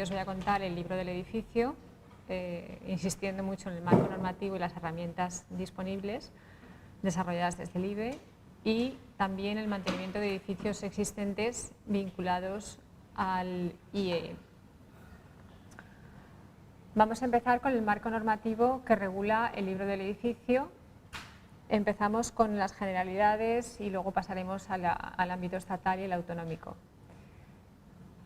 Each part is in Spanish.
os voy a contar el libro del edificio, insistiendo mucho en el marco normativo y las herramientas disponibles desarrolladas desde el IBE y también el mantenimiento de edificios existentes vinculados al IEE. Vamos a empezar con el marco normativo que regula el libro del edificio. Empezamos con las generalidades y luego pasaremos al ámbito estatal y el autonómico.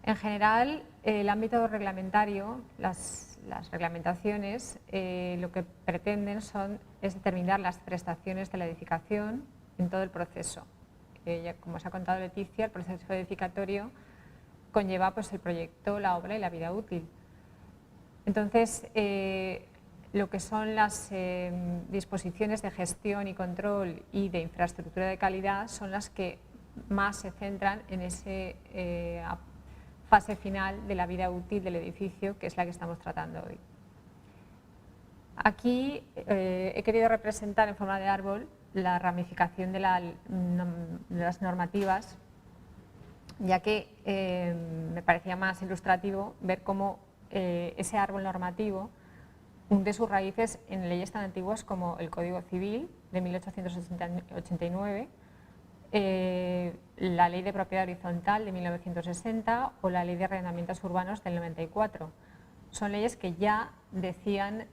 En general, el ámbito reglamentario, las reglamentaciones, lo que pretenden es determinar las prestaciones de la edificación en todo el proceso. Como os ha contado Leticia, el proceso edificatorio conlleva pues, el proyecto, la obra y la vida útil. Entonces, lo que son las disposiciones de gestión y control y de infraestructura de calidad son las que más se centran en esa fase final de la vida útil del edificio, que es la que estamos tratando hoy. Aquí he querido representar en forma de árbol la ramificación de las normativas, ya que me parecía más ilustrativo ver cómo ese árbol normativo hunde sus raíces en leyes tan antiguas como el Código Civil de 1889, la Ley de Propiedad Horizontal de 1960 o la Ley de Arrendamientos Urbanos del 94. Son leyes que ya decían,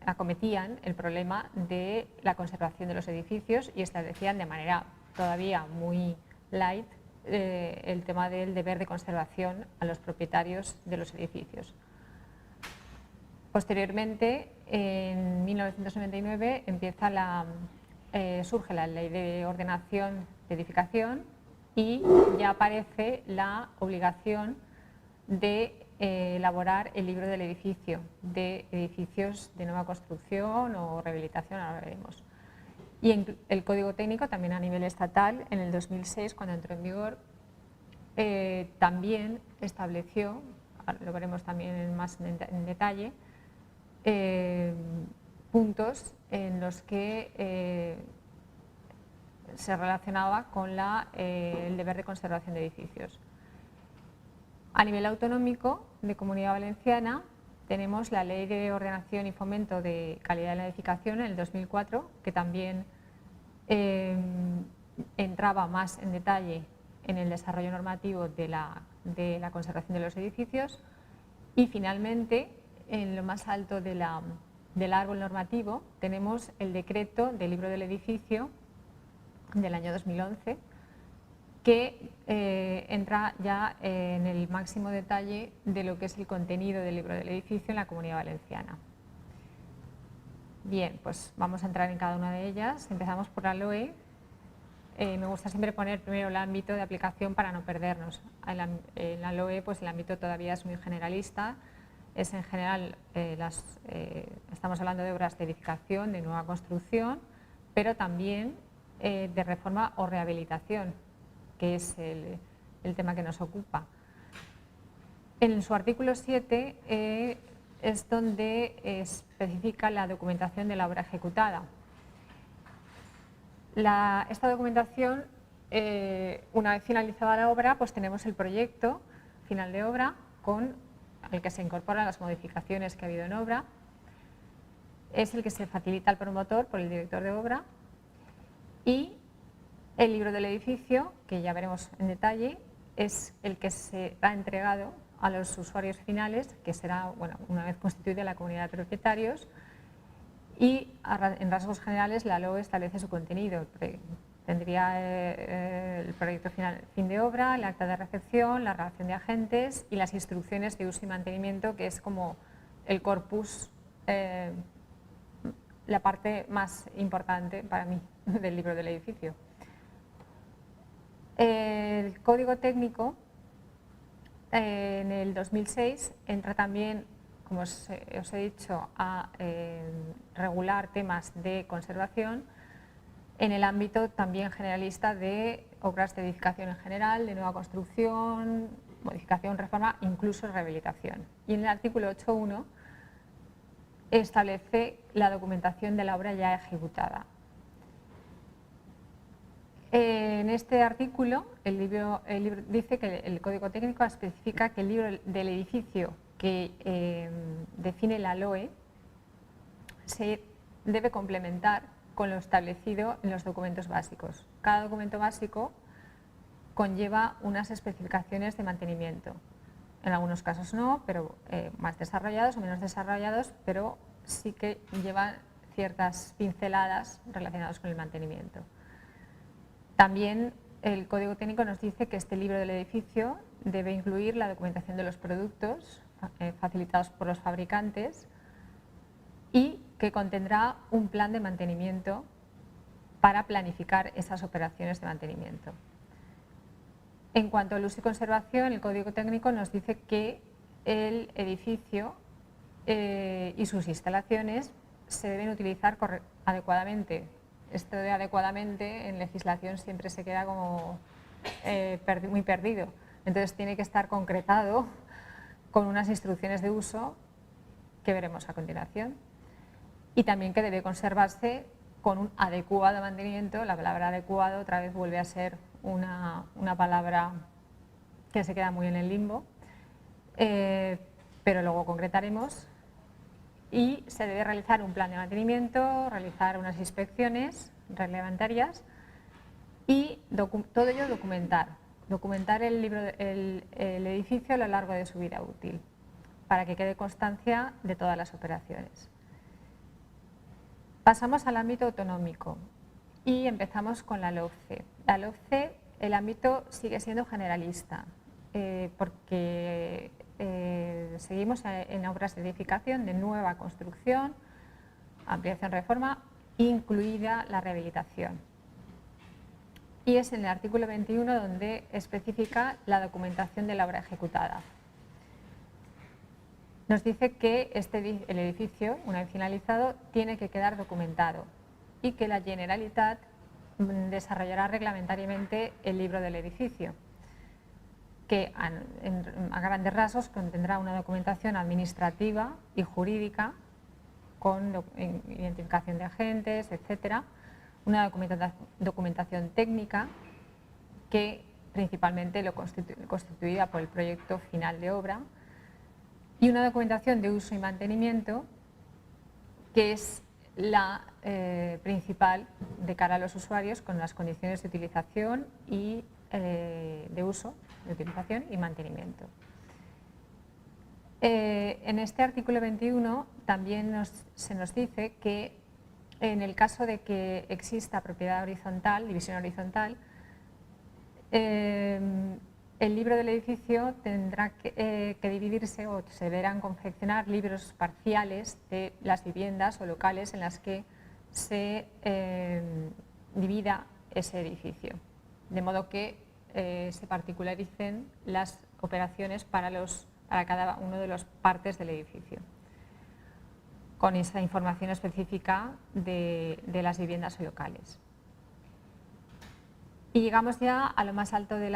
acometían el problema de la conservación de los edificios y establecían de manera todavía muy light el tema del deber de conservación a los propietarios de los edificios. Posteriormente, en 1999, surge la Ley de Ordenación de Edificación y ya aparece la obligación de elaborar el libro del edificio, de edificios de nueva construcción o rehabilitación, ahora veremos. Y el Código Técnico, también a nivel estatal, en el 2006, cuando entró en vigor, también estableció, lo veremos también más en detalle, puntos en los que se relacionaba con el deber de conservación de edificios. A nivel autonómico de Comunidad Valenciana tenemos la Ley de Ordenación y Fomento de Calidad en la Edificación en el 2004, que también entraba más en detalle en el desarrollo normativo de la conservación de los edificios. Y finalmente, en lo más alto del árbol normativo, tenemos el decreto del libro del edificio del año 2011, que entra ya en el máximo detalle de lo que es el contenido del libro del edificio en la Comunidad Valenciana. Bien, pues vamos a entrar en cada una de ellas. Empezamos por la LOE. Me gusta siempre poner primero el ámbito de aplicación para no perdernos. En la LOE pues el ámbito todavía es muy generalista. Es en general, estamos hablando de obras de edificación, de nueva construcción, pero también de reforma o rehabilitación, que es el tema que nos ocupa. En su artículo 7 es donde especifica la documentación de la obra ejecutada. Esta documentación, una vez finalizada la obra, pues tenemos el proyecto final de obra con el que se incorporan las modificaciones que ha habido en obra. Es el que se facilita al promotor por el director de obra, y el libro del edificio, que ya veremos en detalle, es el que se ha entregado a los usuarios finales, que será, bueno, una vez constituida la comunidad de propietarios, y en rasgos generales la LOE establece su contenido. Tendría el proyecto final, fin de obra, el acta de recepción, la relación de agentes y las instrucciones de uso y mantenimiento, que es como el corpus, la parte más importante para mí del libro del edificio. El Código Técnico en el 2006 entra también, como os he dicho, a regular temas de conservación en el ámbito también generalista de obras de edificación en general, de nueva construcción, modificación, reforma, incluso rehabilitación. Y en el artículo 8.1 establece la documentación de la obra ya ejecutada. En este artículo, el libro dice que el Código Técnico especifica que el libro del edificio que define la LOE se debe complementar con lo establecido en los documentos básicos. Cada documento básico conlleva unas especificaciones de mantenimiento. En algunos casos no, pero más desarrollados o menos desarrollados, pero sí que llevan ciertas pinceladas relacionadas con el mantenimiento. También el Código Técnico nos dice que este libro del edificio debe incluir la documentación de los productos facilitados por los fabricantes y que contendrá un plan de mantenimiento para planificar esas operaciones de mantenimiento. En cuanto al uso y conservación, el Código Técnico nos dice que el edificio y sus instalaciones se deben utilizar adecuadamente. Esto de adecuadamente en legislación siempre se queda como muy perdido. Entonces tiene que estar concretado con unas instrucciones de uso que veremos a continuación. Y también que debe conservarse con un adecuado mantenimiento. La palabra adecuado otra vez vuelve a ser una palabra que se queda muy en el limbo, pero luego concretaremos. Y se debe realizar un plan de mantenimiento, realizar unas inspecciones reglamentarias y todo ello documentar el edificio a lo largo de su vida útil, para que quede constancia de todas las operaciones. Pasamos al ámbito autonómico y empezamos con la LOFCE. La LOFCE, el ámbito sigue siendo generalista, porque seguimos en obras de edificación de nueva construcción, ampliación, reforma, incluida la rehabilitación. Y es en el artículo 21 donde especifica la documentación de la obra ejecutada. Nos dice que el edificio, una vez finalizado, tiene que quedar documentado y que la Generalitat desarrollará reglamentariamente el libro del edificio, que a grandes rasgos contendrá una documentación administrativa y jurídica con identificación de agentes, etcétera, una documentación técnica que principalmente lo constituida por el proyecto final de obra, y una documentación de uso y mantenimiento que es la principal de cara a los usuarios, con las condiciones de utilización y de uso, de utilización y mantenimiento. En este artículo 21 también se nos dice que en el caso de que exista propiedad horizontal, división horizontal, el libro del edificio tendrá que dividirse, o se deberán confeccionar libros parciales de las viviendas o locales en las que se divida ese edificio, de modo que se particularicen las operaciones para cada uno de las partes del edificio, con esa información específica de las viviendas o locales. Y llegamos ya a lo más alto del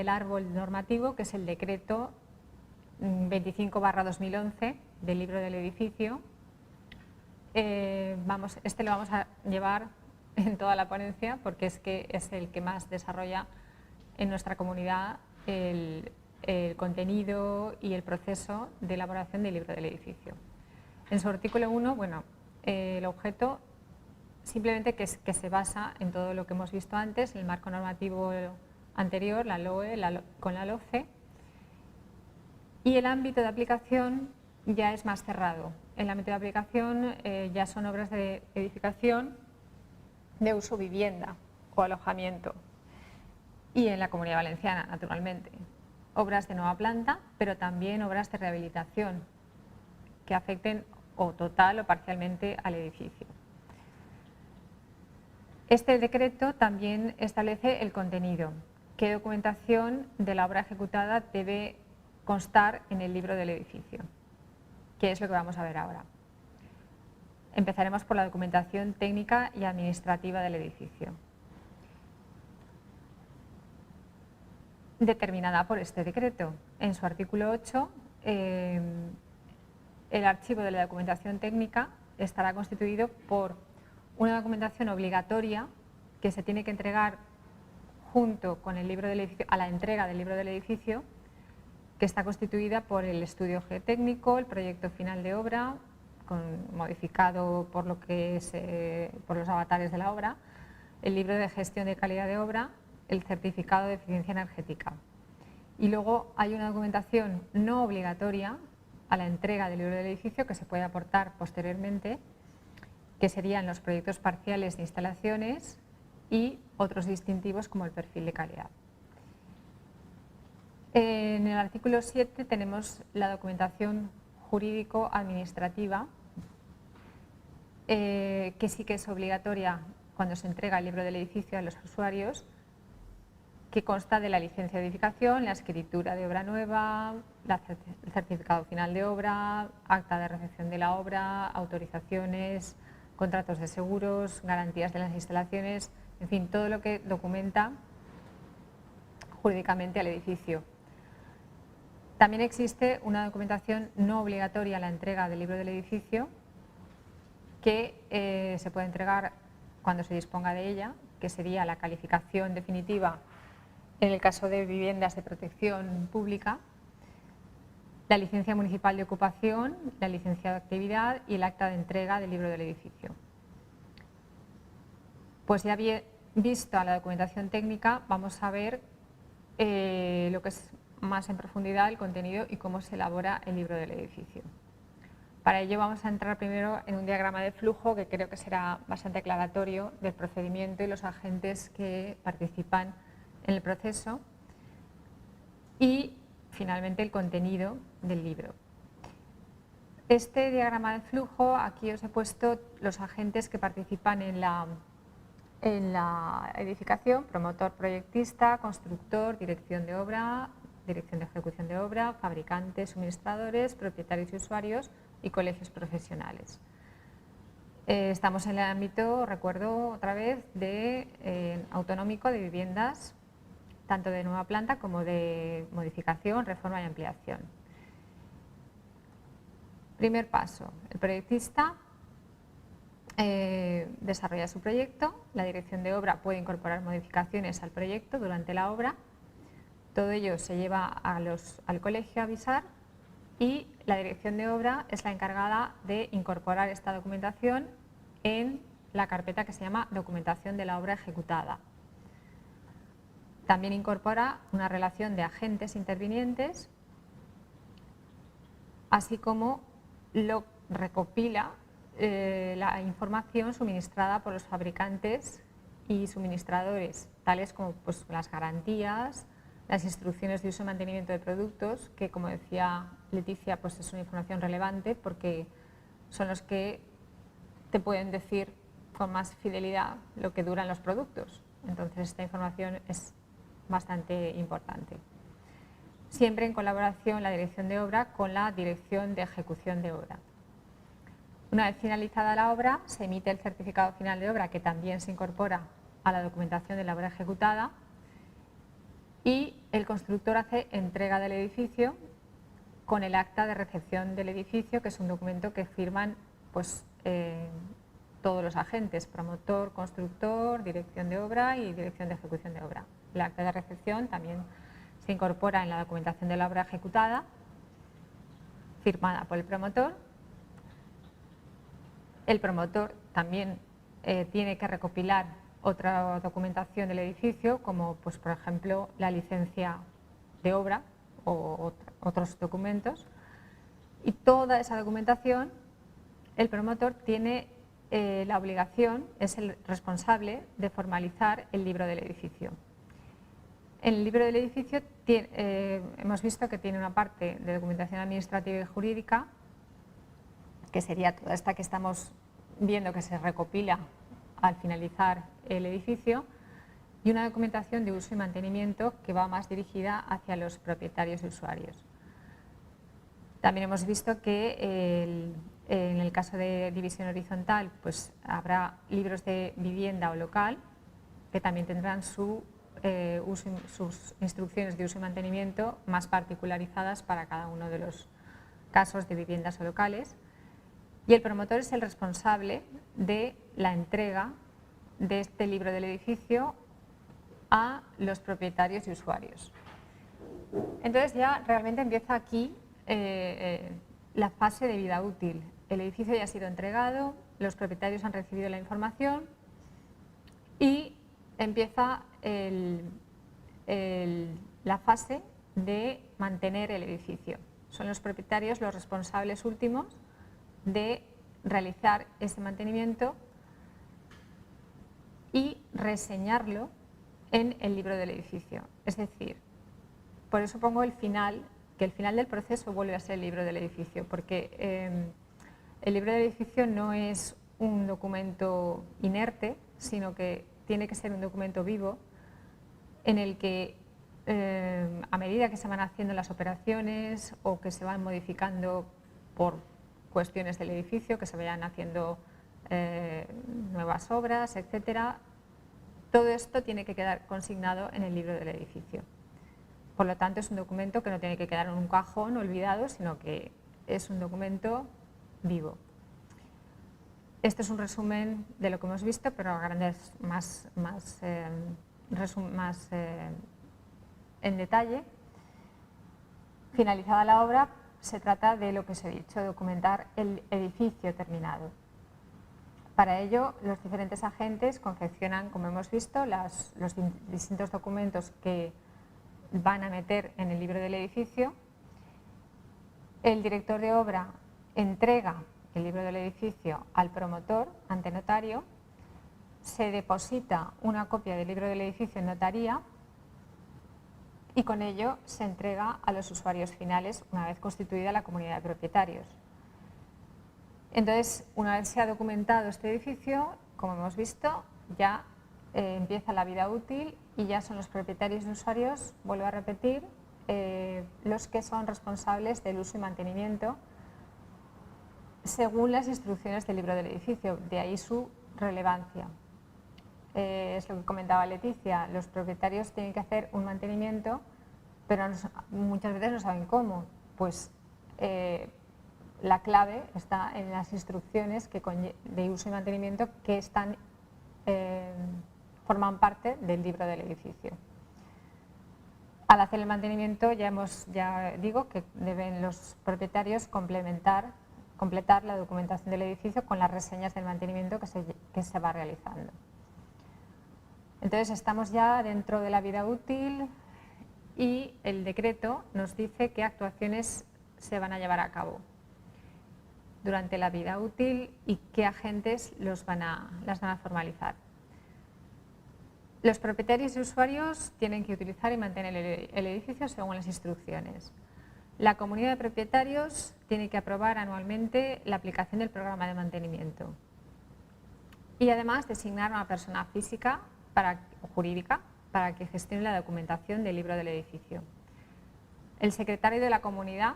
árbol normativo, que es el decreto 25/2011 del libro del edificio. Este lo vamos a llevar en toda la ponencia porque es el que más desarrolla en nuestra comunidad el contenido y el proceso de elaboración del libro del edificio. En su artículo 1, bueno, el objeto simplemente que se basa en todo lo que hemos visto antes, el marco normativo anterior, la LOE, con la LOFCE, y el ámbito de aplicación ya es más cerrado. El ámbito de aplicación ya son obras de edificación de uso vivienda o alojamiento, y en la Comunidad Valenciana, naturalmente. Obras de nueva planta, pero también obras de rehabilitación que afecten o total o parcialmente al edificio. Este decreto también establece el contenido. ¿Qué documentación de la obra ejecutada debe constar en el libro del edificio? ¿Qué es lo que vamos a ver ahora? Empezaremos por la documentación técnica y administrativa del edificio, determinada por este decreto. En su artículo 8, el archivo de la documentación técnica estará constituido por una documentación obligatoria que se tiene que entregar junto con el libro del edificio, a la entrega del libro del edificio, que está constituida por el estudio geotécnico, el proyecto final de obra, modificado por por los avatares de la obra, el libro de gestión de calidad de obra, el certificado de eficiencia energética. Y luego hay una documentación no obligatoria a la entrega del libro del edificio que se puede aportar posteriormente, que serían los proyectos parciales de instalaciones y otros distintivos como el perfil de calidad. En el artículo 7 tenemos la documentación jurídico-administrativa, que sí que es obligatoria cuando se entrega el libro del edificio a los usuarios, que consta de la licencia de edificación, la escritura de obra nueva, el certificado final de obra, acta de recepción de la obra, autorizaciones, contratos de seguros, garantías de las instalaciones, en fin, todo lo que documenta jurídicamente al edificio. También existe una documentación no obligatoria a la entrega del libro del edificio, que se puede entregar cuando se disponga de ella, que sería la calificación definitiva en el caso de viviendas de protección pública, la licencia municipal de ocupación, la licencia de actividad y el acta de entrega del libro del edificio. Pues ya visto a la documentación técnica, vamos a ver lo que es más en profundidad el contenido y cómo se elabora el libro del edificio. Para ello vamos a entrar primero en un diagrama de flujo que creo que será bastante aclaratorio del procedimiento y los agentes que participan en el proceso, y finalmente el contenido del libro. Este diagrama de flujo, aquí os he puesto los agentes que participan en la edificación: promotor, proyectista, constructor, dirección de obra, dirección de ejecución de obra, fabricantes, suministradores, propietarios y usuarios y colegios profesionales. Estamos en el ámbito, recuerdo otra vez, autonómico de viviendas, tanto de nueva planta como de modificación, reforma y ampliación. Primer paso: el proyectista desarrolla su proyecto, la dirección de obra puede incorporar modificaciones al proyecto durante la obra, todo ello se lleva al colegio a avisar, y la dirección de obra es la encargada de incorporar esta documentación en la carpeta que se llama documentación de la obra ejecutada. También incorpora una relación de agentes intervinientes, así como recopila la información suministrada por los fabricantes y suministradores, tales como pues, las garantías, las instrucciones de uso y mantenimiento de productos, que, como decía Leticia, pues es una información relevante porque son los que te pueden decir con más fidelidad lo que duran los productos. Entonces esta información es bastante importante. Siempre en colaboración la dirección de obra con la dirección de ejecución de obra. Una vez finalizada la obra, se emite el certificado final de obra, que también se incorpora a la documentación de la obra ejecutada, y el constructor hace entrega del edificio con el acta de recepción del edificio, que es un documento que firman pues, todos los agentes: promotor, constructor, dirección de obra y dirección de ejecución de obra. El acta de recepción también se incorpora en la documentación de la obra ejecutada, firmada por el promotor. El promotor también tiene que recopilar otra documentación del edificio, como pues, por ejemplo la licencia de obra o otros documentos, y toda esa documentación el promotor tiene la obligación, es el responsable de formalizar el libro del edificio. En el libro del edificio hemos visto que tiene una parte de documentación administrativa y jurídica, que sería toda esta que estamos viendo que se recopila al finalizar el edificio, y una documentación de uso y mantenimiento que va más dirigida hacia los propietarios y usuarios. También hemos visto que en el caso de división horizontal pues habrá libros de vivienda o local, que también tendrán sus instrucciones de uso y mantenimiento más particularizadas para cada uno de los casos de viviendas o locales. Y el promotor es el responsable de la entrega de este libro del edificio a los propietarios y usuarios. Entonces ya realmente empieza aquí la fase de vida útil. El edificio ya ha sido entregado, los propietarios han recibido la información y empieza la fase de mantener el edificio. Son los propietarios los responsables últimos de realizar ese mantenimiento y reseñarlo en el libro del edificio. Es decir, por eso pongo el final, que el final del proceso vuelve a ser el libro del edificio, porque el libro del edificio no es un documento inerte, sino que tiene que ser un documento vivo en el que a medida que se van haciendo las operaciones o que se van modificando por cuestiones del edificio, que se vayan haciendo nuevas obras, etcétera, todo esto tiene que quedar consignado en el libro del edificio. Por lo tanto, es un documento que no tiene que quedar en un cajón olvidado, sino que es un documento vivo. Este es un resumen de lo que hemos visto, pero a grandes más en detalle. Finalizada la obra, se trata de lo que os he dicho, documentar el edificio terminado. Para ello, los diferentes agentes confeccionan, como hemos visto, los distintos documentos que van a meter en el libro del edificio. El director de obra entrega el libro del edificio al promotor ante notario, se deposita una copia del libro del edificio en notaría y con ello se entrega a los usuarios finales una vez constituida la comunidad de propietarios. Entonces, una vez se ha documentado este edificio, como hemos visto, ya empieza la vida útil y ya son los propietarios y usuarios, vuelvo a repetir, los que son responsables del uso y mantenimiento según las instrucciones del libro del edificio, de ahí su relevancia. Es lo que comentaba Leticia, los propietarios tienen que hacer un mantenimiento, pero muchas veces no saben cómo. Pues la clave está en las instrucciones de uso y mantenimiento que forman parte del libro del edificio. Al hacer el mantenimiento ya digo que deben los propietarios completar la documentación del edificio con las reseñas del mantenimiento que se va realizando. Entonces estamos ya dentro de la vida útil y el decreto nos dice qué actuaciones se van a llevar a cabo durante la vida útil y qué agentes las van a formalizar. Los propietarios y usuarios tienen que utilizar y mantener el edificio según las instrucciones. La comunidad de propietarios tiene que aprobar anualmente la aplicación del programa de mantenimiento y además designar a una persona física o jurídica para que gestione la documentación del libro del edificio. El secretario de la comunidad,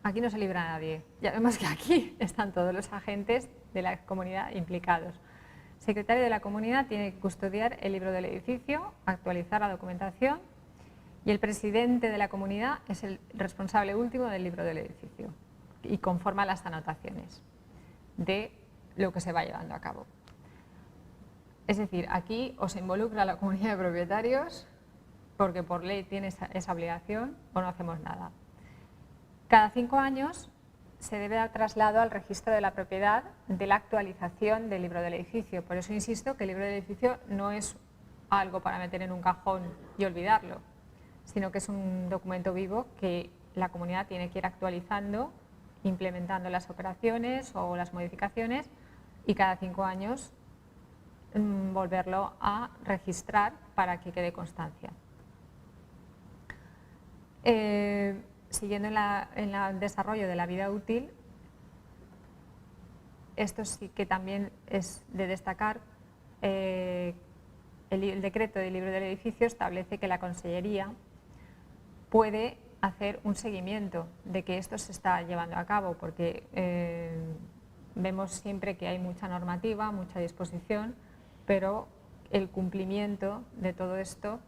aquí no se libra a nadie, ya vemos que aquí están todos los agentes de la comunidad implicados. El secretario de la comunidad tiene que custodiar el libro del edificio, actualizar la documentación y el presidente de la comunidad es el responsable último del libro del edificio y conforma las anotaciones de lo que se va llevando a cabo. Es decir, aquí o se involucra la comunidad de propietarios porque por ley tiene esa obligación o no hacemos nada. Cada 5 años se debe dar traslado al registro de la propiedad de la actualización del libro del edificio. Por eso insisto que el libro del edificio no es algo para meter en un cajón y olvidarlo, sino que es un documento vivo que la comunidad tiene que ir actualizando, implementando las operaciones o las modificaciones y cada 5 años volverlo a registrar para que quede constancia. Siguiendo en el desarrollo de la vida útil, esto sí que también es de destacar, el decreto del libro del edificio establece que la Consellería puede hacer un seguimiento de que esto se está llevando a cabo, porque vemos siempre que hay mucha normativa, mucha disposición, pero el cumplimiento de todo esto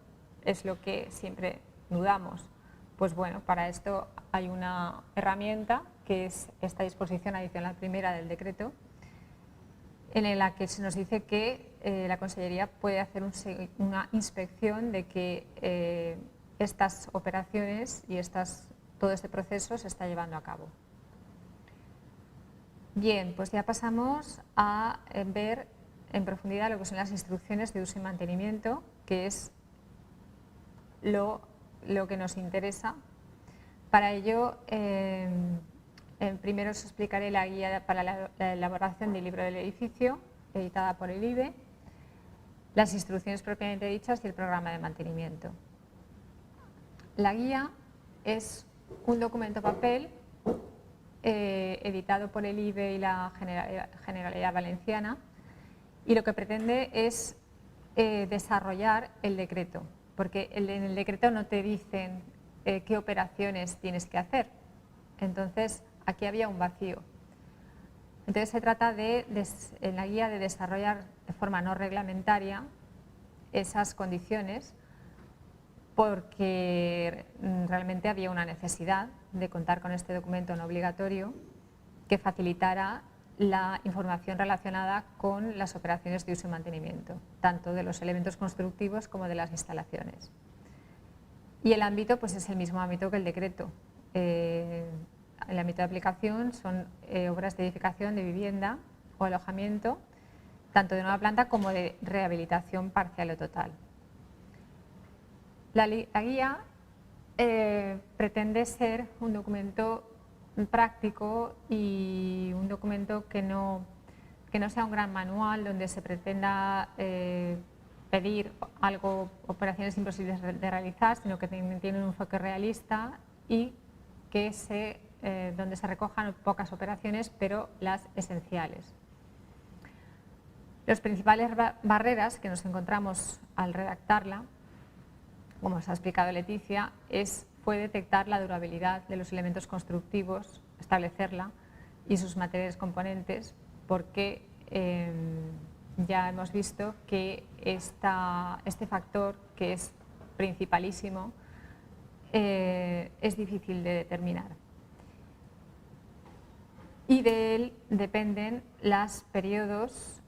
es lo que siempre dudamos. Pues bueno, para esto hay una herramienta que es esta disposición adicional primera del decreto, en la que se nos dice que la Consellería puede hacer una inspección de que estas operaciones y todo este proceso se está llevando a cabo. Bien, pues ya pasamos a ver en profundidad lo que son las instrucciones de uso y mantenimiento, que es lo que nos interesa. Para ello, primero os explicaré la guía para la elaboración del libro del edificio, editada por el IBE, las instrucciones propiamente dichas y el programa de mantenimiento. La guía es un documento papel editado por el IBE y la Generalidad Valenciana, y lo que pretende es desarrollar el decreto, porque en el decreto no te dicen qué operaciones tienes que hacer. Entonces, aquí había un vacío. Entonces, se trata en la guía de desarrollar de forma no reglamentaria esas condiciones, porque realmente había una necesidad de contar con este documento no obligatorio que facilitara la información relacionada con las operaciones de uso y mantenimiento, tanto de los elementos constructivos como de las instalaciones. Y el ámbito pues es el mismo ámbito que el decreto. El ámbito de aplicación son obras de edificación de vivienda o alojamiento, tanto de nueva planta como de rehabilitación parcial o total. La guía pretende ser un documento práctico y un documento que no sea un gran manual donde se pretenda pedir operaciones imposibles de realizar, sino que tiene un enfoque realista y que donde se recojan pocas operaciones, pero las esenciales. Las principales barreras que nos encontramos al redactarla, como os ha explicado Leticia, fue detectar la durabilidad de los elementos constructivos, establecerla, y sus materiales componentes, porque ya hemos visto que este factor, que es principalísimo, es difícil de determinar. Y de él dependen los periodos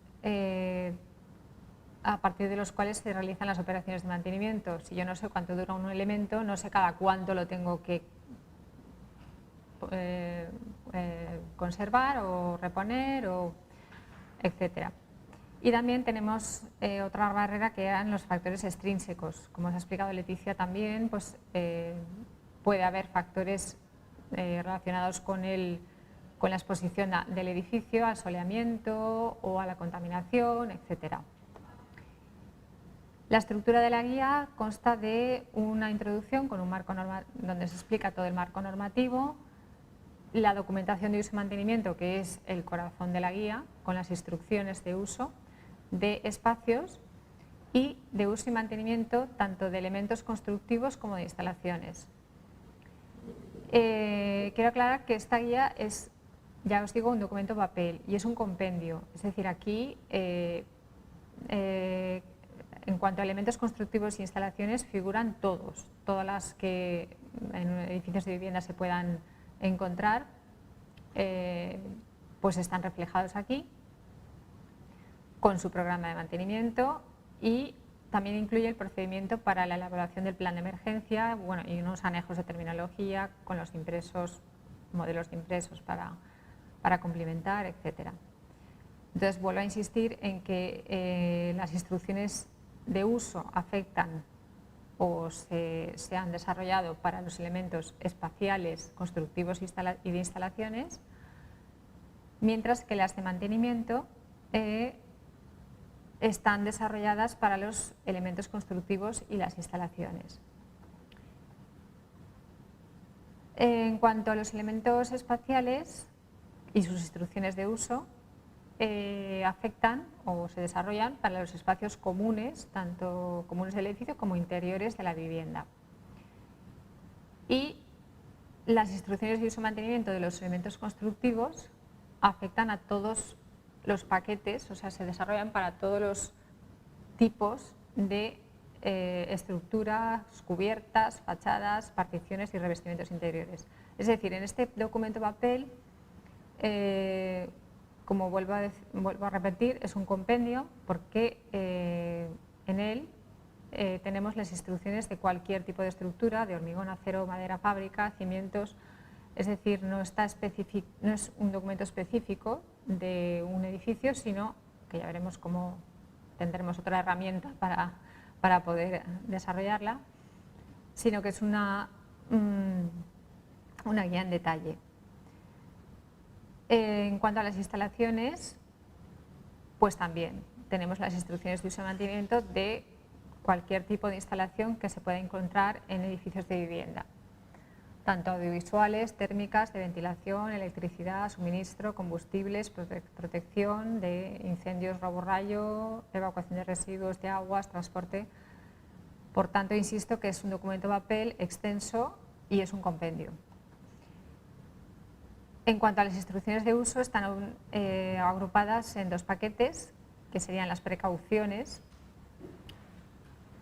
a partir de los cuales se realizan las operaciones de mantenimiento. Si yo no sé cuánto dura un elemento, no sé cada cuánto lo tengo que conservar o reponer, etc. Y también tenemos otra barrera, que eran los factores extrínsecos. Como os ha explicado Leticia también, pues, puede haber factores relacionados con la exposición del edificio, al soleamiento o a la contaminación, etc. La estructura de la guía consta de una introducción con un marco donde se explica todo el marco normativo, la documentación de uso y mantenimiento, que es el corazón de la guía, con las instrucciones de uso de espacios y de uso y mantenimiento tanto de elementos constructivos como de instalaciones. Quiero aclarar que esta guía es, ya os digo, un documento papel y es un compendio, es decir, aquí en cuanto a elementos constructivos e instalaciones figuran todas las que en edificios de vivienda se puedan encontrar, pues están reflejados aquí con su programa de mantenimiento, y también incluye el procedimiento para la elaboración del plan de emergencia, bueno, y unos anejos de terminología con los impresos, modelos de impresos para complementar, etc. Entonces vuelvo a insistir en que las instrucciones de uso afectan o se han desarrollado para los elementos espaciales, constructivos y de instalaciones, mientras que las de mantenimiento están desarrolladas para los elementos constructivos y las instalaciones. En cuanto a los elementos espaciales y sus instrucciones de uso, afectan o se desarrollan para los espacios comunes, tanto comunes del edificio como interiores de la vivienda. Y las instrucciones de uso y mantenimiento de los elementos constructivos afectan a todos los paquetes, o sea, se desarrollan para todos los tipos de estructuras, cubiertas, fachadas, particiones y revestimientos interiores. Es decir, en este documento papel como vuelvo a repetir, es un compendio porque en él tenemos las instrucciones de cualquier tipo de estructura, de hormigón, acero, madera, fábrica, cimientos. Es decir, no es un documento específico de un edificio, sino que ya veremos cómo tendremos otra herramienta para poder desarrollarla, sino que es una guía en detalle. En cuanto a las instalaciones, pues también tenemos las instrucciones de uso y mantenimiento de cualquier tipo de instalación que se pueda encontrar en edificios de vivienda, tanto audiovisuales, térmicas, de ventilación, electricidad, suministro, combustibles, protección de incendios, robo-rayo, evacuación de residuos de aguas, transporte. Por tanto, insisto que es un documento papel extenso y es un compendio. En cuanto a las instrucciones de uso, están agrupadas en 2 paquetes, que serían las precauciones,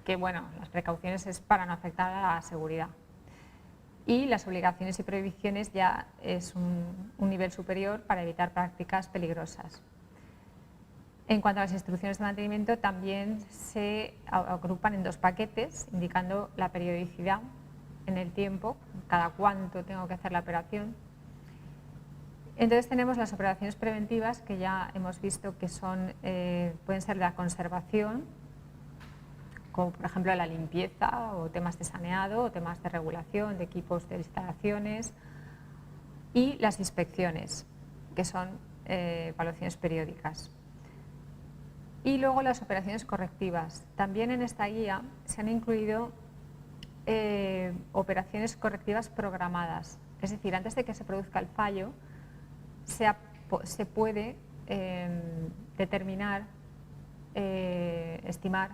que bueno, las precauciones es para no afectar a la seguridad. Y las obligaciones y prohibiciones ya es un nivel superior para evitar prácticas peligrosas. En cuanto a las instrucciones de mantenimiento, también se agrupan en 2 paquetes, indicando la periodicidad en el tiempo, cada cuánto tengo que hacer la operación. Entonces tenemos las operaciones preventivas, que ya hemos visto que pueden ser de la conservación, como por ejemplo la limpieza o temas de saneado o temas de regulación de equipos de instalaciones, y las inspecciones, que son evaluaciones periódicas. Y luego las operaciones correctivas. También en esta guía se han incluido operaciones correctivas programadas, es decir, antes de que se produzca el fallo se puede determinar, estimar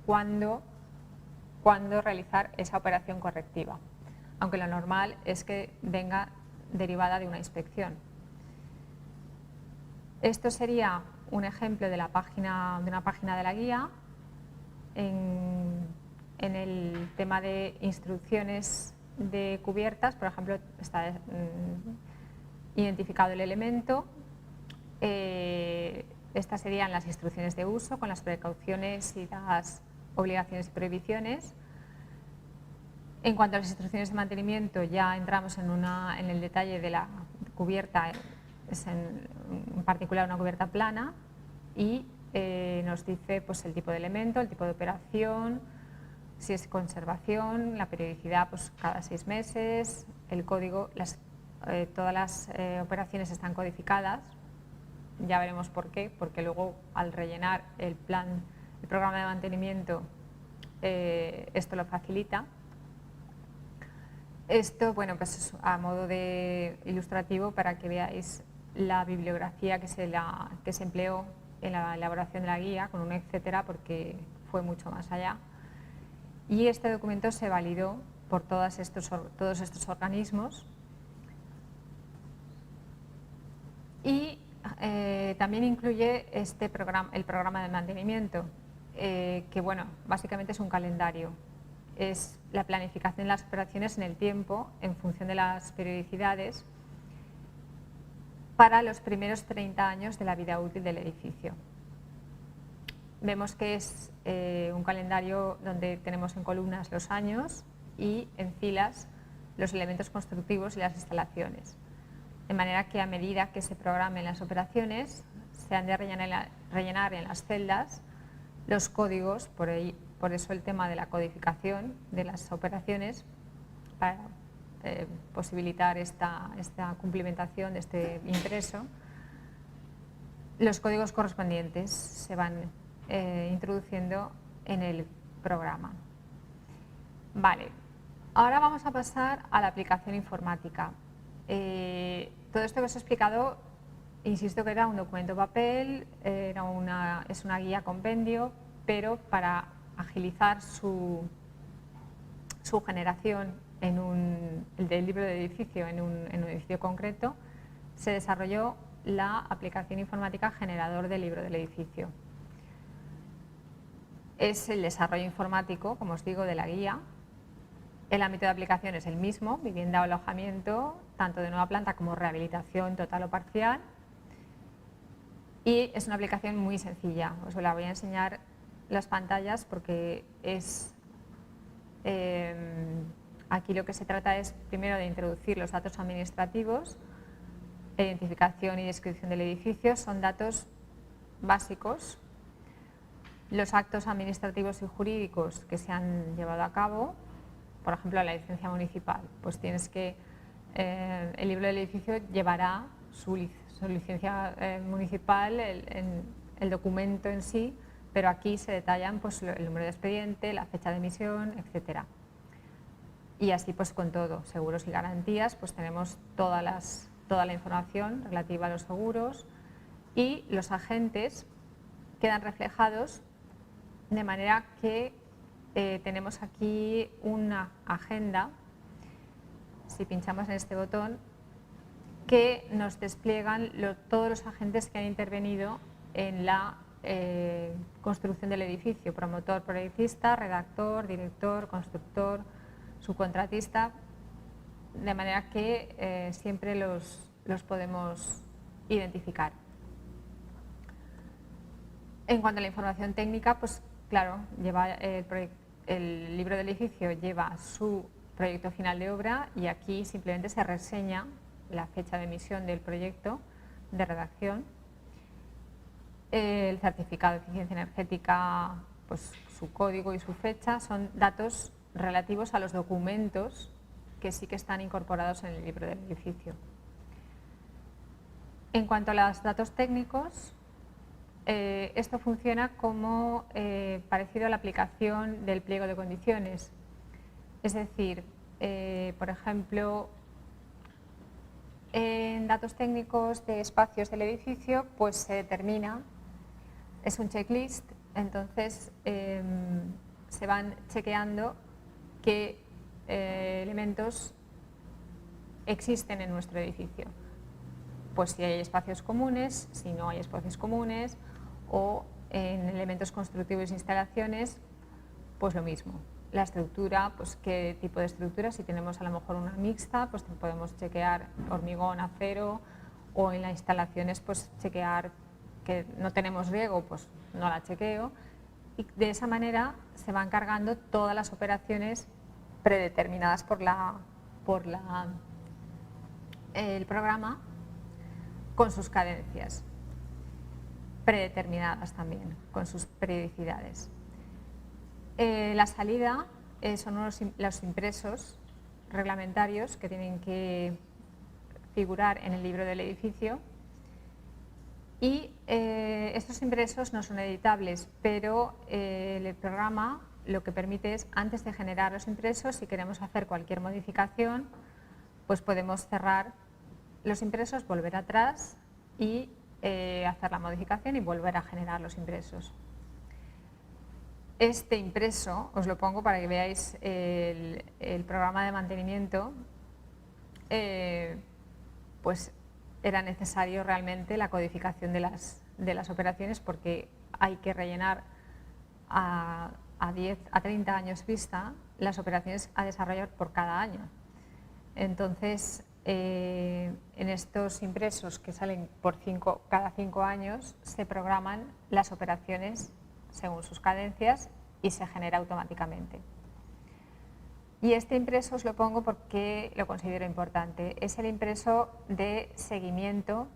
cuándo realizar esa operación correctiva, aunque lo normal es que venga derivada de una inspección. Esto sería un ejemplo de una página de la guía. En el tema de instrucciones de cubiertas, por ejemplo, está identificado el elemento. Estas serían las instrucciones de uso con las precauciones y las obligaciones y prohibiciones. En cuanto a las instrucciones de mantenimiento, ya entramos en el detalle de la cubierta, es en particular una cubierta plana, y nos dice pues, el tipo de elemento, el tipo de operación, si es conservación, la periodicidad pues, cada 6 meses, el código, todas las operaciones están codificadas. Ya veremos por qué, porque luego al rellenar el programa de mantenimiento, esto lo facilita. Esto, bueno, pues es a modo de ilustrativo para que veáis la bibliografía que se empleó en la elaboración de la guía, con un etcétera, porque fue mucho más allá. Y este documento se validó por todos estos organismos. Y también incluye el programa de mantenimiento, que bueno, básicamente es un calendario. Es la planificación de las operaciones en el tiempo, en función de las periodicidades, para los primeros 30 años de la vida útil del edificio. Vemos que es un calendario donde tenemos en columnas los años y en filas los elementos constructivos y las instalaciones. De manera que a medida que se programen las operaciones, se han de rellenar en las celdas los códigos, por eso el tema de la codificación de las operaciones, para posibilitar esta cumplimentación de este ingreso. Los códigos correspondientes se van introduciendo en el programa. Vale, ahora vamos a pasar a la aplicación informática. Todo esto que os he explicado, insisto que era un documento papel, es una guía compendio, pero para agilizar su generación del libro de edificio en un edificio concreto, se desarrolló la aplicación informática generador del libro del edificio. Es el desarrollo informático, como os digo, de la guía, El ámbito de aplicación es el mismo, vivienda o alojamiento, tanto de nueva planta como rehabilitación total o parcial. Y es una aplicación muy sencilla, os la voy a enseñar las pantallas porque aquí lo que se trata es primero de introducir los datos administrativos, identificación y descripción del edificio, son datos básicos. Los actos administrativos y jurídicos que se han llevado a cabo, por ejemplo la licencia municipal, pues tienes que, el libro del edificio llevará su licencia municipal, el documento en sí, pero aquí se detallan pues, el número de expediente, la fecha de emisión, etcétera. Y así pues con todo, seguros y garantías, pues tenemos toda la información relativa a los seguros y los agentes quedan reflejados de manera que tenemos aquí una agenda, si pinchamos en este botón, que nos despliegan todos los agentes que han intervenido en la construcción del edificio: promotor, proyectista, redactor, director, constructor, subcontratista, de manera que siempre los podemos identificar. En cuanto a la información técnica, pues claro, el libro del edificio lleva su proyecto final de obra y aquí simplemente se reseña la fecha de emisión del proyecto de redacción, el certificado de eficiencia energética, pues su código y su fecha, son datos relativos a los documentos que sí que están incorporados en el libro del edificio. En cuanto a los datos técnicos, esto funciona como parecido a la aplicación del pliego de condiciones. Es decir, por ejemplo, en datos técnicos de espacios del edificio, pues se determina, es un checklist, entonces se van chequeando qué elementos existen en nuestro edificio. Pues si hay espacios comunes, si no hay espacios comunes, o en elementos constructivos e instalaciones, pues lo mismo. La estructura, pues qué tipo de estructura, si tenemos a lo mejor una mixta, pues podemos chequear hormigón, acero, o en las instalaciones pues chequear que no tenemos riego, pues no la chequeo, y de esa manera se van cargando todas las operaciones predeterminadas por el programa, con sus cadencias, predeterminadas también, con sus periodicidades. La salida son los impresos reglamentarios que tienen que figurar en el libro del edificio, y estos impresos no son editables, pero el programa lo que permite es, antes de generar los impresos, si queremos hacer cualquier modificación, pues podemos cerrar los impresos, volver atrás y hacer la modificación y volver a generar los impresos. Este impreso, os lo pongo para que veáis el programa de mantenimiento, pues era necesario realmente la codificación de las operaciones, porque hay que rellenar a 30 años vista las operaciones a desarrollar por cada año. Entonces, en estos impresos que salen cada 5 años, se programan las operaciones según sus cadencias y se genera automáticamente. Y este impreso os lo pongo porque lo considero importante. Es el impreso de seguimiento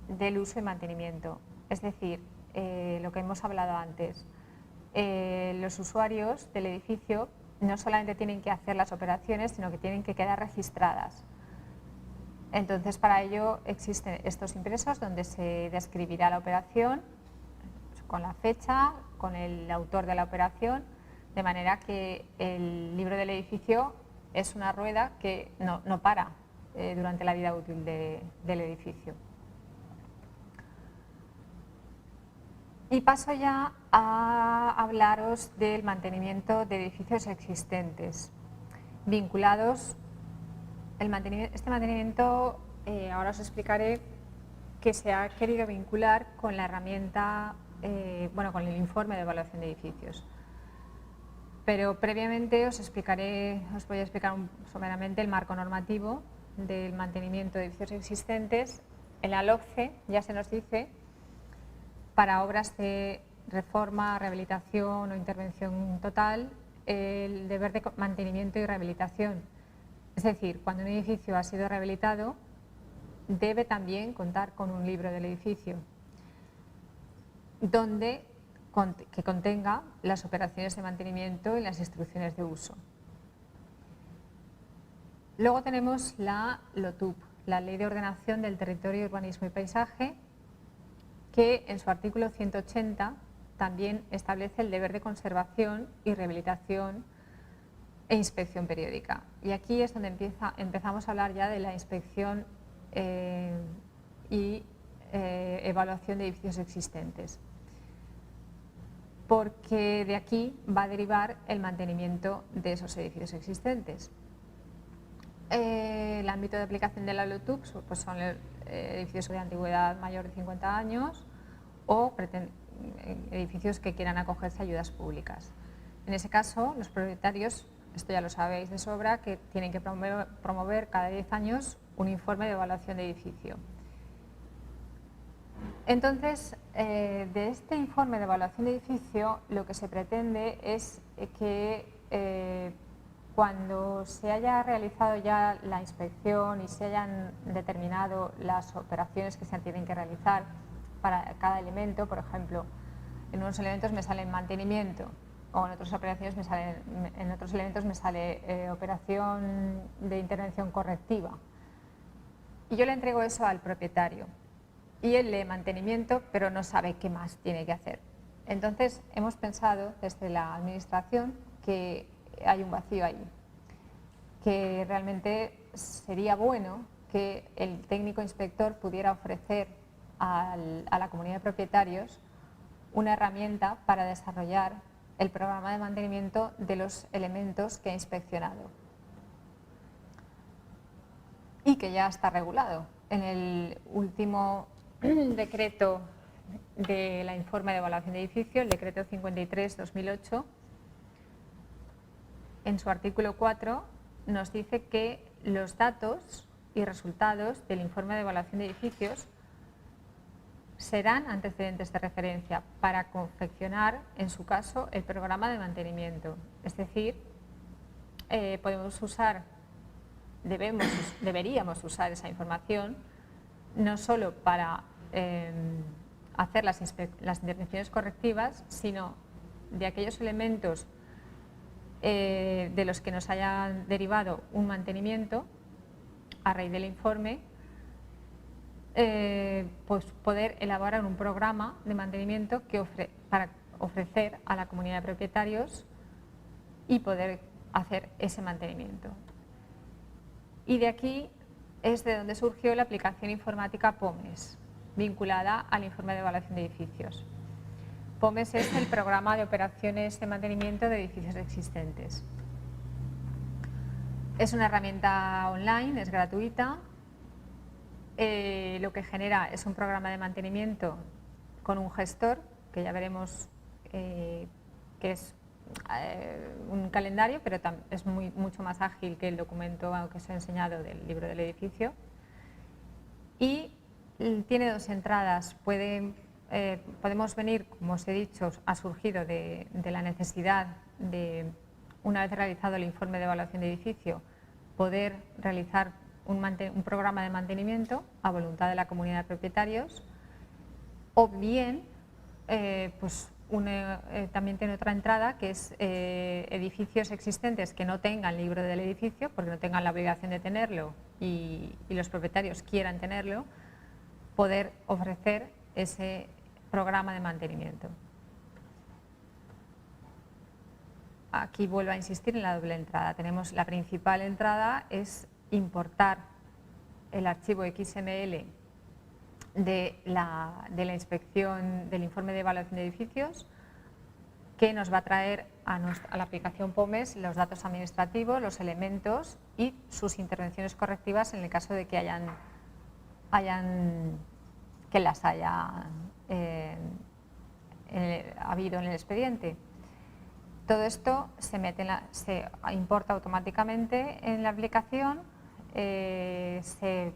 del uso y mantenimiento. Es decir, lo que hemos hablado antes. Los usuarios del edificio no solamente tienen que hacer las operaciones, sino que tienen que quedar registradas. Entonces, para ello existen estos impresos donde se describirá la operación con la fecha, con el autor de la operación, de manera que el libro del edificio es una rueda que no para durante la vida útil del edificio. Y paso ya a hablaros del mantenimiento de edificios existentes, vinculados. Este mantenimiento, ahora os explicaré, que se ha querido vincular con la herramienta, con el informe de evaluación de edificios. pero previamente os voy a explicar someramente el marco normativo del mantenimiento de edificios existentes. En la LOCCE ya se nos dice, para obras de reforma, rehabilitación o intervención total, el deber de mantenimiento y rehabilitación. Es decir, cuando un edificio ha sido rehabilitado, debe también contar con un libro del edificio que contenga las operaciones de mantenimiento y las instrucciones de uso. Luego tenemos la LOTUP, la Ley de Ordenación del Territorio, Urbanismo y Paisaje, que en su artículo 180 también establece el deber de conservación y rehabilitación e inspección periódica. Y aquí es donde empezamos a hablar ya de la inspección y evaluación de edificios existentes, porque de aquí va a derivar el mantenimiento de esos edificios existentes. El ámbito de aplicación de la LOTUP pues son edificios de antigüedad mayor de 50 años o edificios que quieran acogerse a ayudas públicas. En ese caso, los propietarios, esto ya lo sabéis de sobra, que tienen que promover cada 10 años un informe de evaluación de edificio. Entonces, de este informe de evaluación de edificio, lo que se pretende es que cuando se haya realizado ya la inspección y se hayan determinado las operaciones que se tienen que realizar para cada elemento, por ejemplo, en unos elementos me sale mantenimiento o en otras operaciones en otros elementos me sale operación de intervención correctiva. Y yo le entrego eso al propietario y él lee mantenimiento, pero no sabe qué más tiene que hacer. Entonces hemos pensado desde la administración que hay un vacío ahí, que realmente sería bueno que el técnico inspector pudiera ofrecer a la comunidad de propietarios una herramienta para desarrollar el programa de mantenimiento de los elementos que ha inspeccionado y que ya está regulado. En el último decreto de la informe de evaluación de edificio, el decreto 53/2008, en su artículo 4 nos dice que los datos y resultados del informe de evaluación de edificios serán antecedentes de referencia para confeccionar, en su caso, el programa de mantenimiento. Es decir, deberíamos usar esa información no solo para hacer las intervenciones correctivas, sino de aquellos elementos de los que nos hayan derivado un mantenimiento a raíz del informe, pues poder elaborar un programa de mantenimiento para ofrecer a la comunidad de propietarios y poder hacer ese mantenimiento. Y de aquí es de donde surgió la aplicación informática POMES, vinculada al informe de evaluación de edificios. POMES es el programa de operaciones de mantenimiento de edificios existentes. Es una herramienta online, es gratuita. Lo que genera es un programa de mantenimiento con un gestor, que ya veremos que es un calendario, pero es mucho más ágil que el documento que os he enseñado del libro del edificio. Y tiene dos entradas. Podemos venir, como os he dicho, ha surgido de la necesidad de, una vez realizado el informe de evaluación de edificio, poder realizar un programa de mantenimiento a voluntad de la comunidad de propietarios, o bien también tiene otra entrada, que es edificios existentes que no tengan libro del edificio, porque no tengan la obligación de tenerlo y los propietarios quieran tenerlo, poder ofrecer ese programa de mantenimiento. Aquí vuelvo a insistir en la doble entrada. Tenemos la principal entrada, es importar el archivo XML de la inspección del informe de evaluación de edificios, que nos va a traer a la aplicación POMES los datos administrativos, los elementos y sus intervenciones correctivas en el caso de que las haya habido en el expediente. Todo esto se importa automáticamente en la aplicación, se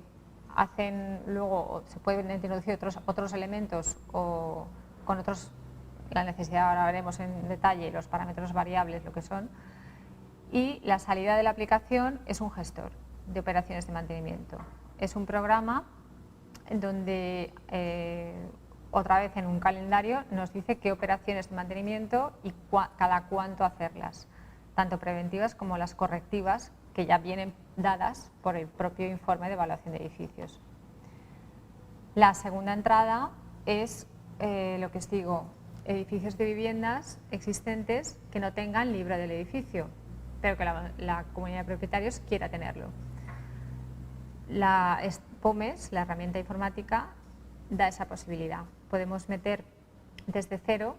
pueden introducir otros elementos o con la necesidad, ahora veremos en detalle los parámetros variables, lo que son, y la salida de la aplicación es un gestor de operaciones de mantenimiento. Es un programa en donde otra vez en un calendario nos dice qué operaciones de mantenimiento y cada cuánto hacerlas, tanto preventivas como las correctivas, que ya vienen dadas por el propio informe de evaluación de edificios. La segunda entrada es lo que os digo, edificios de viviendas existentes que no tengan libro del edificio, pero que la comunidad de propietarios quiera tenerlo. La POMES, la herramienta informática, da esa posibilidad. Podemos meter desde cero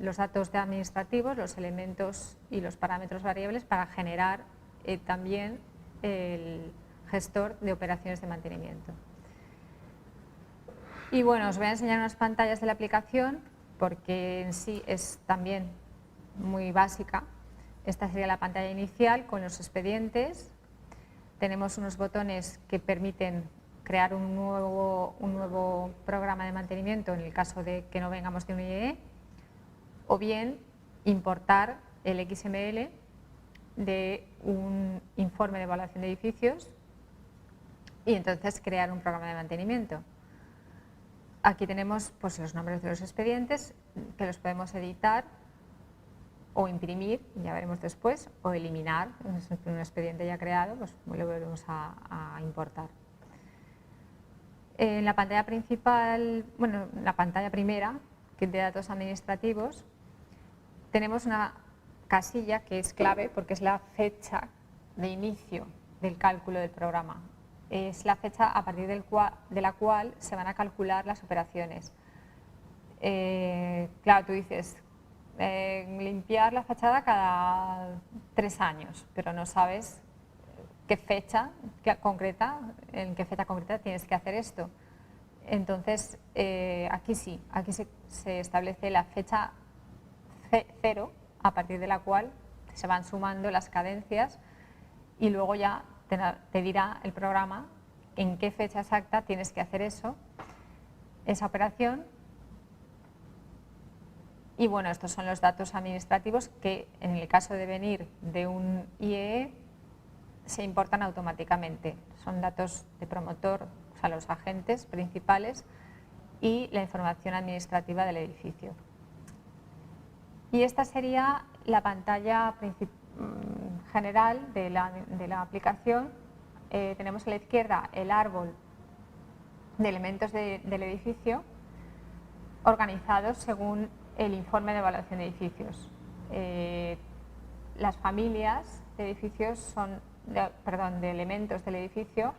los datos administrativos, los elementos y los parámetros variables para generar también el gestor de operaciones de mantenimiento. Y bueno, os voy a enseñar unas pantallas de la aplicación porque en sí es también muy básica. Esta sería la pantalla inicial con los expedientes. Tenemos unos botones que permiten crear un nuevo programa de mantenimiento en el caso de que no vengamos de un IEE, o bien importar el XML de un informe de evaluación de edificios y entonces crear un programa de mantenimiento. Aquí tenemos pues, los nombres de los expedientes que los podemos editar o imprimir, ya veremos después, o eliminar. Un expediente ya creado, pues lo volvemos a importar. En la pantalla principal, bueno, la pantalla primera, que es de datos administrativos, tenemos una casilla que es clave porque es la fecha de inicio del cálculo del programa. Es la fecha a partir de la cual se van a calcular las operaciones. Claro, tú dices, limpiar la fachada cada 3 años, pero no sabes qué fecha concreta, en qué fecha concreta tienes que hacer esto. Entonces, aquí sí, aquí se establece la fecha cero a partir de la cual se van sumando las cadencias y luego ya te dirá el programa en qué fecha exacta tienes que hacer esa operación. Y bueno, estos son los datos administrativos que en el caso de venir de un IEE se importan automáticamente. Son datos de promotor, o sea, los agentes principales y la información administrativa del edificio. Y esta sería la pantalla general de la aplicación. Tenemos a la izquierda el árbol de elementos del edificio organizados según el informe de evaluación de edificios. Las familias de edificios de elementos del edificio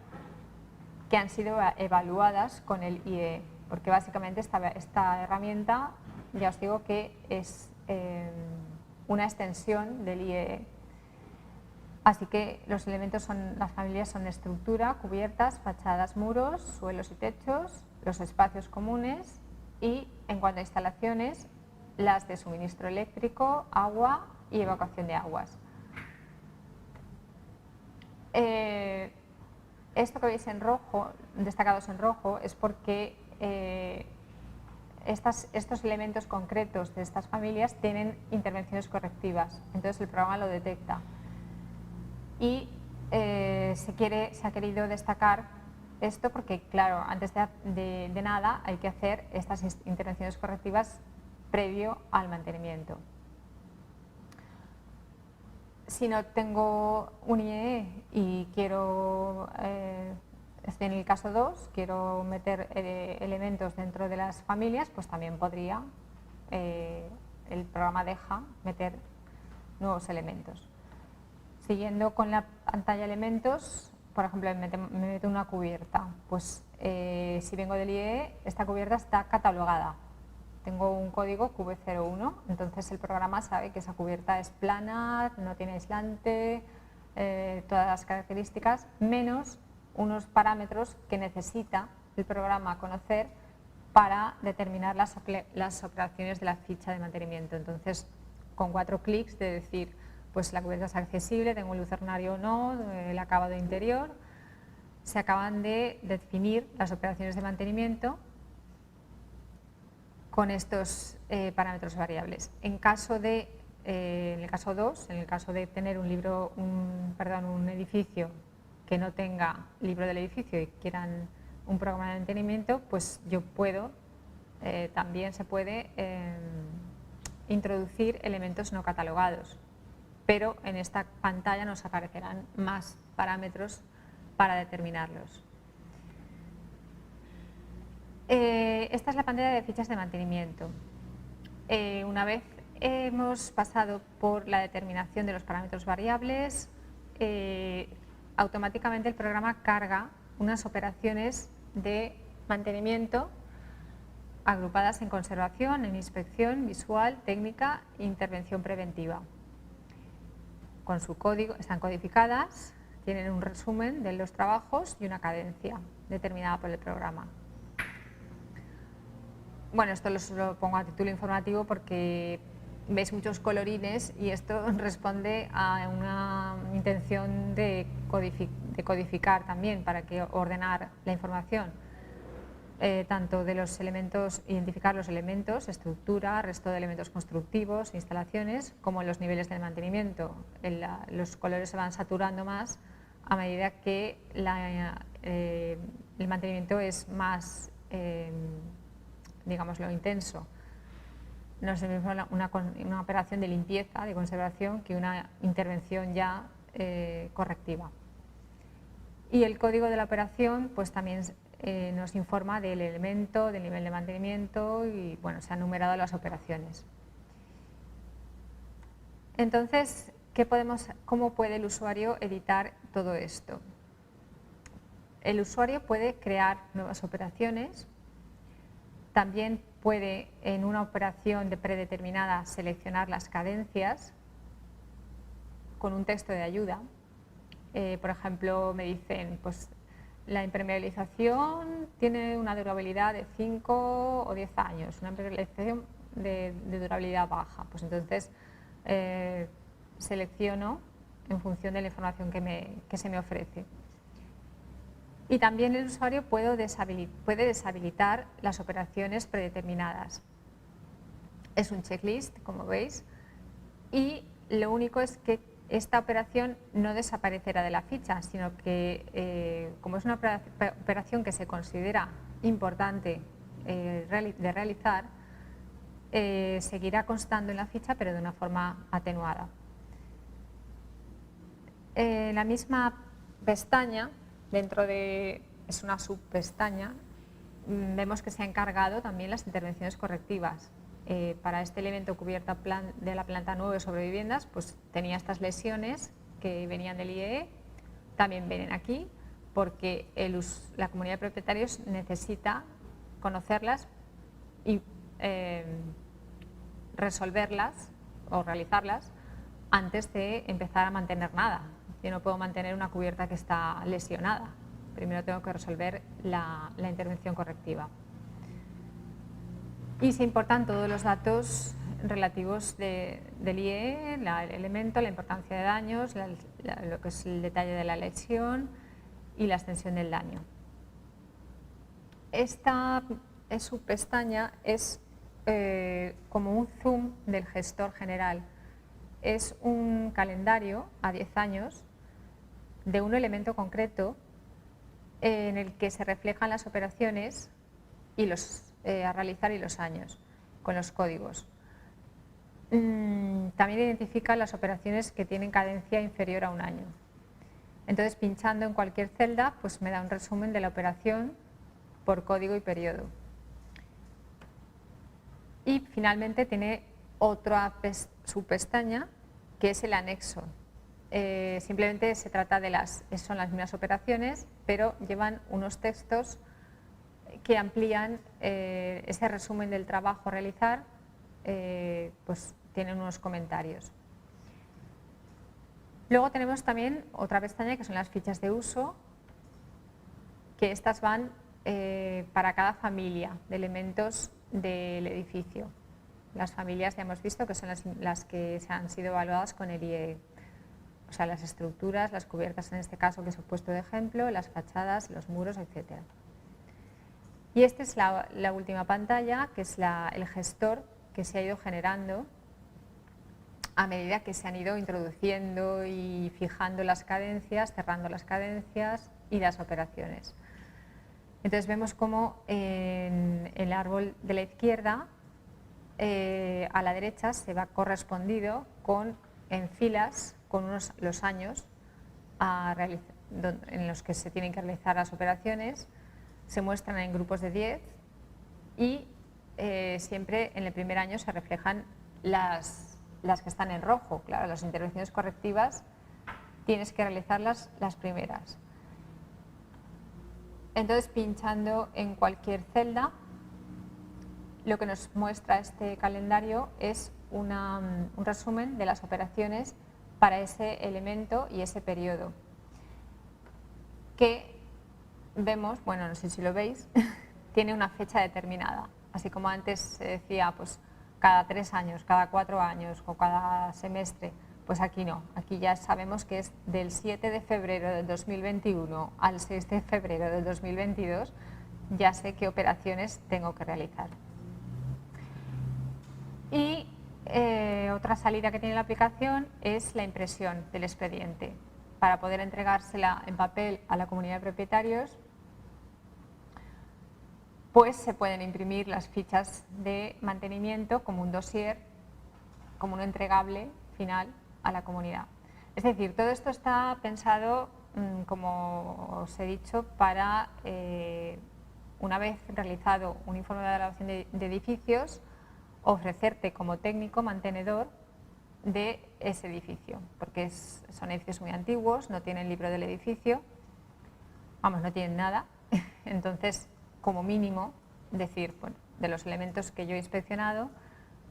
que han sido evaluadas con el IEE, porque básicamente esta herramienta, ya os digo que es una extensión del IEE. Así que los elementos las familias son estructura, cubiertas, fachadas, muros, suelos y techos, los espacios comunes y, en cuanto a instalaciones, las de suministro eléctrico, agua y evacuación de aguas. Esto que veis en rojo, destacados en rojo, es porque estos elementos concretos de estas familias tienen intervenciones correctivas, entonces el programa lo detecta. Y se ha querido destacar esto porque, claro, antes de nada hay que hacer estas intervenciones correctivas previo al mantenimiento. Si no tengo un IEE y quiero, estoy en el caso 2, quiero meter elementos dentro de las familias, pues también podría, el programa deja meter nuevos elementos. Siguiendo con la pantalla elementos, por ejemplo, me meto una cubierta, pues si vengo del IEE, esta cubierta está catalogada. Tengo un código QB01, entonces el programa sabe que esa cubierta es plana, no tiene aislante, todas las características, menos unos parámetros que necesita el programa conocer para determinar las operaciones de la ficha de mantenimiento. Entonces, con 4 clics de decir, pues la cubierta es accesible, tengo un lucernario o no, el acabado interior, se acaban de definir las operaciones de mantenimiento con estos parámetros variables. En el caso 2, en el caso de tener un edificio que no tenga libro del edificio y quieran un programa de mantenimiento, pues yo puedo, también se puede introducir elementos no catalogados, pero en esta pantalla nos aparecerán más parámetros para determinarlos. Esta es la pantalla de fichas de mantenimiento. Una vez hemos pasado por la determinación de los parámetros variables, automáticamente el programa carga unas operaciones de mantenimiento agrupadas en conservación, en inspección, visual, técnica e intervención preventiva. Con su código, están codificadas, tienen un resumen de los trabajos y una cadencia determinada por el programa. Bueno, esto lo pongo a título informativo porque veis muchos colorines y esto responde a una intención de codificar también para que ordenar la información, tanto de los elementos, identificar los elementos, estructura, resto de elementos constructivos, instalaciones, como los niveles del mantenimiento. Los colores se van saturando más a medida que el mantenimiento es más, digámoslo, intenso. No es lo mismo una operación de limpieza, de conservación, que una intervención ya correctiva. Y el código de la operación pues también nos informa del elemento, del nivel de mantenimiento y bueno, se han numerado las operaciones. Entonces, ¿cómo puede el usuario editar todo esto? El usuario puede crear nuevas operaciones, también puede en una operación predeterminada seleccionar las cadencias con un texto de ayuda. Por ejemplo, me dicen, pues la impermeabilización tiene una durabilidad de 5 o 10 años, una impermeabilización de durabilidad baja. Pues entonces selecciono en función de la información que se me ofrece. Y también el usuario puede deshabilitar las operaciones predeterminadas. Es un checklist, como veis, y lo único es que esta operación no desaparecerá de la ficha, sino que como es una operación que se considera importante de realizar, seguirá constando en la ficha, pero de una forma atenuada. En la misma pestaña, es una subpestaña, vemos que se ha encargado también las intervenciones correctivas. Para este elemento cubierta de la planta 9 sobre viviendas, pues tenía estas lesiones que venían del IEE, también vienen aquí, porque la comunidad de propietarios necesita conocerlas y resolverlas o realizarlas antes de empezar a mantener nada. Yo no puedo mantener una cubierta que está lesionada, primero tengo que resolver la intervención correctiva. Y se importan todos los datos relativos del IEE, el elemento, la importancia de daños, lo que es el detalle de la lesión y la extensión del daño. Esta subpestaña es como un zoom del gestor general. Es un calendario a 10 años de un elemento concreto en el que se reflejan las operaciones y a realizar y los años con los códigos. También identifica las operaciones que tienen cadencia inferior a un año. Entonces, pinchando en cualquier celda, pues me da un resumen de la operación por código y periodo. Y finalmente tiene otra subpestaña que es el anexo. Simplemente se trata son las mismas operaciones, pero llevan unos textos que amplían ese resumen del trabajo a realizar, pues tienen unos comentarios. Luego tenemos también otra pestaña que son las fichas de uso, que estas van para cada familia de elementos del edificio. Las familias ya hemos visto que son las que se han sido evaluadas con el IEE. O sea, las estructuras, las cubiertas en este caso que os he puesto de ejemplo, las fachadas, los muros, etc. Y esta es la última pantalla, que es el gestor que se ha ido generando a medida que se han ido introduciendo y fijando las cadencias, cerrando las cadencias y las operaciones. Entonces vemos cómo en el árbol de la izquierda a la derecha se va correspondido en filas con los años en los que se tienen que realizar las operaciones, se muestran en grupos de 10 y siempre en el primer año se reflejan las que están en rojo. Claro, las intervenciones correctivas tienes que realizarlas las primeras. Entonces, pinchando en cualquier celda, lo que nos muestra este calendario es un resumen de las operaciones para ese elemento y ese periodo, que vemos, bueno, no sé si lo veis, tiene una fecha determinada, así como antes se decía pues cada 3 años, cada 4 años o cada semestre, pues aquí no, aquí ya sabemos que es del 7 de febrero del 2021 al 6 de febrero del 2022, ya sé qué operaciones tengo que realizar. Y otra salida que tiene la aplicación es la impresión del expediente. Para poder entregársela en papel a la comunidad de propietarios, pues se pueden imprimir las fichas de mantenimiento como un dossier, como un entregable final a la comunidad. Es decir, todo esto está pensado, como os he dicho, para, una vez realizado un informe de evaluación de edificios, ofrecerte como técnico mantenedor de ese edificio, porque son edificios muy antiguos, no tienen libro del edificio, vamos, no tienen nada, entonces como mínimo decir, bueno, de los elementos que yo he inspeccionado,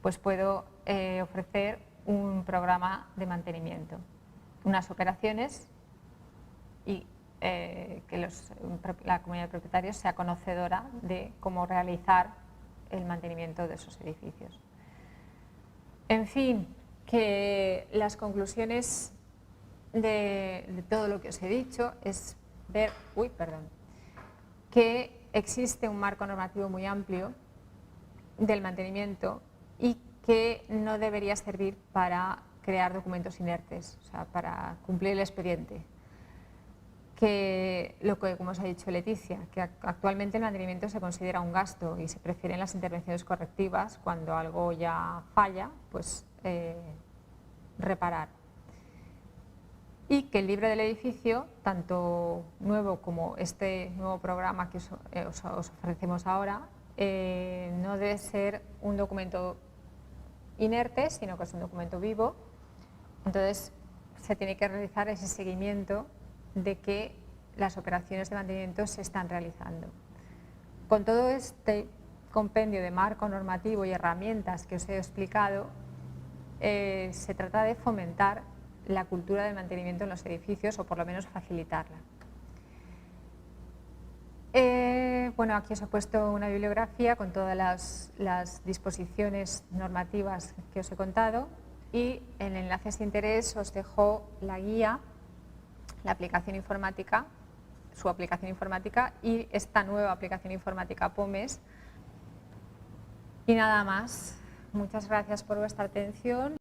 pues puedo ofrecer un programa de mantenimiento, unas operaciones y que la comunidad de propietarios sea conocedora de cómo realizar el mantenimiento de esos edificios. En fin, que las conclusiones de todo lo que os he dicho es ver, que existe un marco normativo muy amplio del mantenimiento y que no debería servir para crear documentos inertes, o sea, para cumplir el expediente. Que como os ha dicho Leticia, que actualmente el mantenimiento se considera un gasto y se prefieren las intervenciones correctivas cuando algo ya falla, pues reparar. Y que el libro del edificio, tanto nuevo como este nuevo programa que os ofrecemos ahora, no debe ser un documento inerte, sino que es un documento vivo. Entonces se tiene que realizar ese seguimiento de que las operaciones de mantenimiento se están realizando. Con todo este compendio de marco normativo y herramientas que os he explicado, se trata de fomentar la cultura del mantenimiento en los edificios o por lo menos facilitarla. Bueno, aquí os he puesto una bibliografía con todas las disposiciones normativas que os he contado y en enlaces de interés os dejo la guía, la aplicación informática, su aplicación informática y esta nueva aplicación informática POMES. Y nada más. Muchas gracias por vuestra atención.